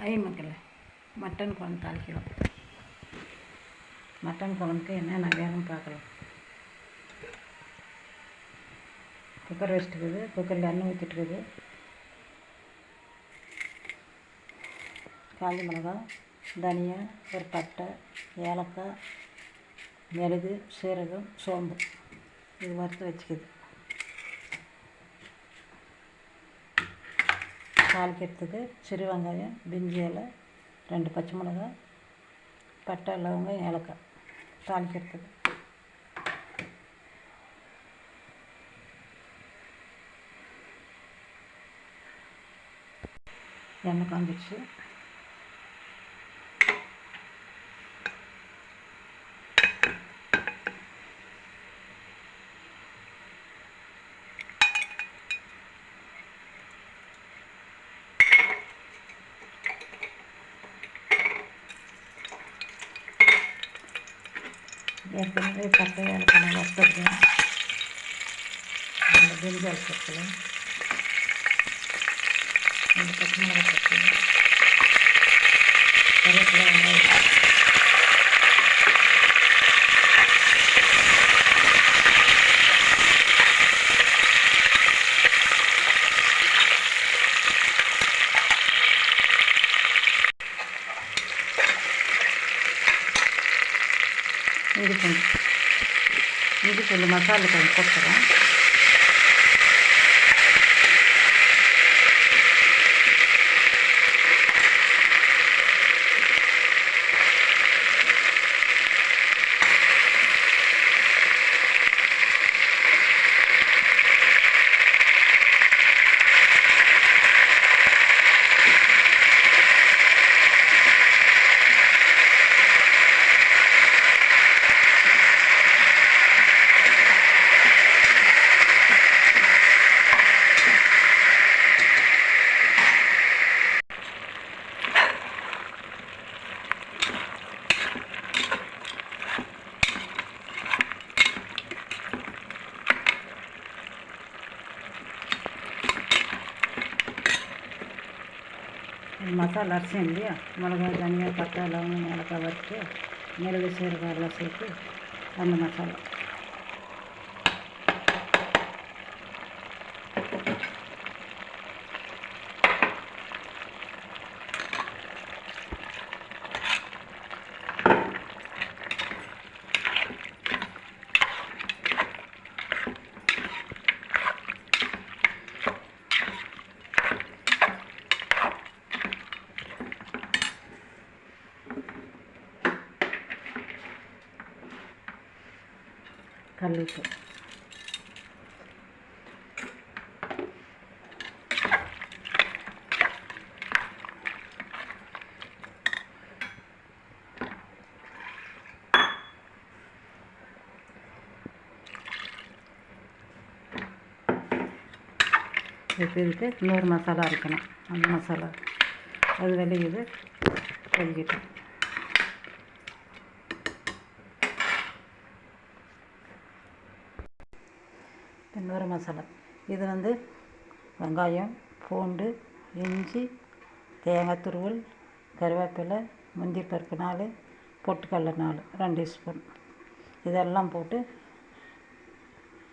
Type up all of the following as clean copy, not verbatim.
மக்களே, மட்டன் குழம்பு தாளிக்கலாம். மட்டன் குழம்புக்கு என்னென்ன வேணும்னு பார்க்கலாம். குக்கர் வச்சுட்டுருக்குது, குக்கரில் எண்ணெய் ஊற்றிட்டுருக்குது. காஞ்ச மிளகாய், தனியா, ஒரு பட்டை, ஏலக்காய், மிளகு, சீரகம், சோம்பு இது வறுத்து வச்சுக்குது. தாளிக்கிறதுக்கு சிறு வெங்காயம், பிரிஞ்சி இலை, 2 பச்சை மிளகாய், பட்டை, லவங்கம், ஏலக்காய் தாளிக்கிறதுக்கு. எண்ணெய் காஞ்சிடுச்சு. ஏற்கனவே பட்டை ஏலக்காய் வறுத்துருக்கேன். அந்த பிரிஞ்சால் சேர்க்கலாம், 2 பச்சை மிளகாய் சேர்க்கலாம், கருவேப்பிலை, வெங்காயம். இது கொஞ்சம் மசாலா கொஞ்சம் போட்டுறோம். மசாலா அரிசியும் இல்லையா, மிளகாய், தனியா, பட்டை, லவங்கம், ஏலக்காய் வறுத்து மிளகு, சீரகம் எல்லாம் சேர்த்து அந்த மசாலா. கல்லுப்பு, வச்சுக்கிட்டு இன்னொரு மசாலா அரைக்கணும். அந்த மசாலா அது விளையுது, கழுவிட்டோம். இன்னொரு மசாலா இது வெங்காயம், பூண்டு, இஞ்சி, தேங்காய் துருவல், கருவேப்பிலை, முந்திரி பருப்பு 4, பொட்டுக்கடலை 4, 2 ஸ்பூன் இதெல்லாம் போட்டு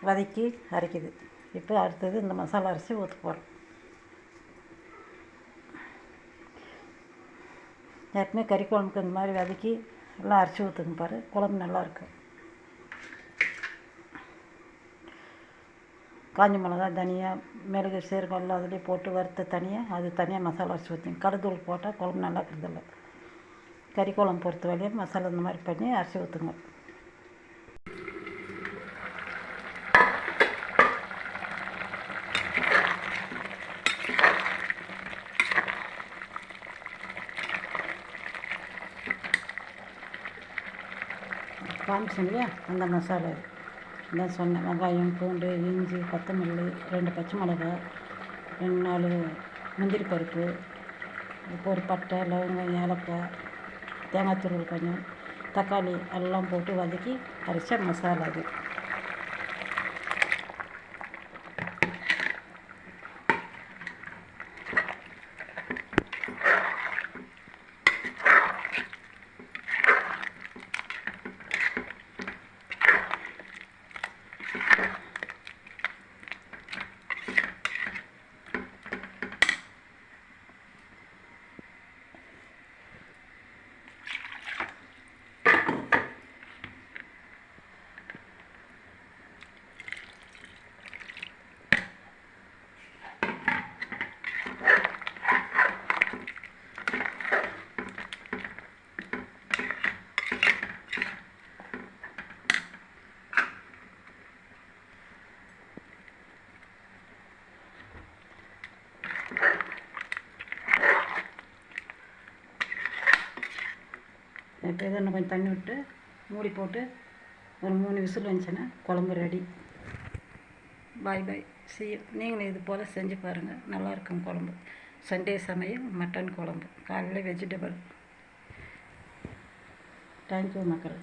வதக்கி அரைக்குது. இப்போ அடுத்தது இந்த மசாலா அரைச்சி ஊற்ற போகிறோம். ஏற்கனவே கறி குழம்புக்கு இந்த மாதிரி வதக்கி எல்லாம் அரைச்சி ஊற்றுங்க பாரு, குழம்பு நல்லாயிருக்கும். காஞ்ச மிளகாய், தனியா, மிளகு, சீரகம் எல்லாம் அதிலே போட்டு வறுத்த தனியாக அது தனியாக மசாலா அரைச்சி ஊற்றிங்க. கடுத்தூள் போட்டால் குழம்பு நல்லா இருக்கிறதில்ல. கறி குழம்பு பொறுத்த வரையும் மசாலா இந்த மாதிரி பண்ணி அரைச்சி ஊற்றுங்க. காமிச்சோம் இல்லையா, அந்த மசாலா இதான் சொன்னேன். வெங்காயம், பூண்டு, இஞ்சி, கொத்தமல்லி, 2 பச்சை மிளகாய், 2 4 முந்திரி பருப்பு, இப்போ ஒரு பட்டை, லவங்கம், ஏலக்காய், தேங்காய் துருவல் கொஞ்சம், தக்காளி எல்லாம் போட்டு வதக்கி அரைச்ச மசாலா அது. இப்போ இதை இன்னும் கொஞ்சம் தண்ணி விட்டு மூடி போட்டு ஒரு 3 விசில் வந்துச்சுன்னா குழம்பு ரெடி. பாய் பாய். நீங்களும் இது போல் செஞ்சு பாருங்கள், நல்லாயிருக்கும் குழம்பு. சண்டே சமையல் மட்டன் குழம்பு, காலையில் வெஜிடபிள். தேங்க்யூ மக்கள்.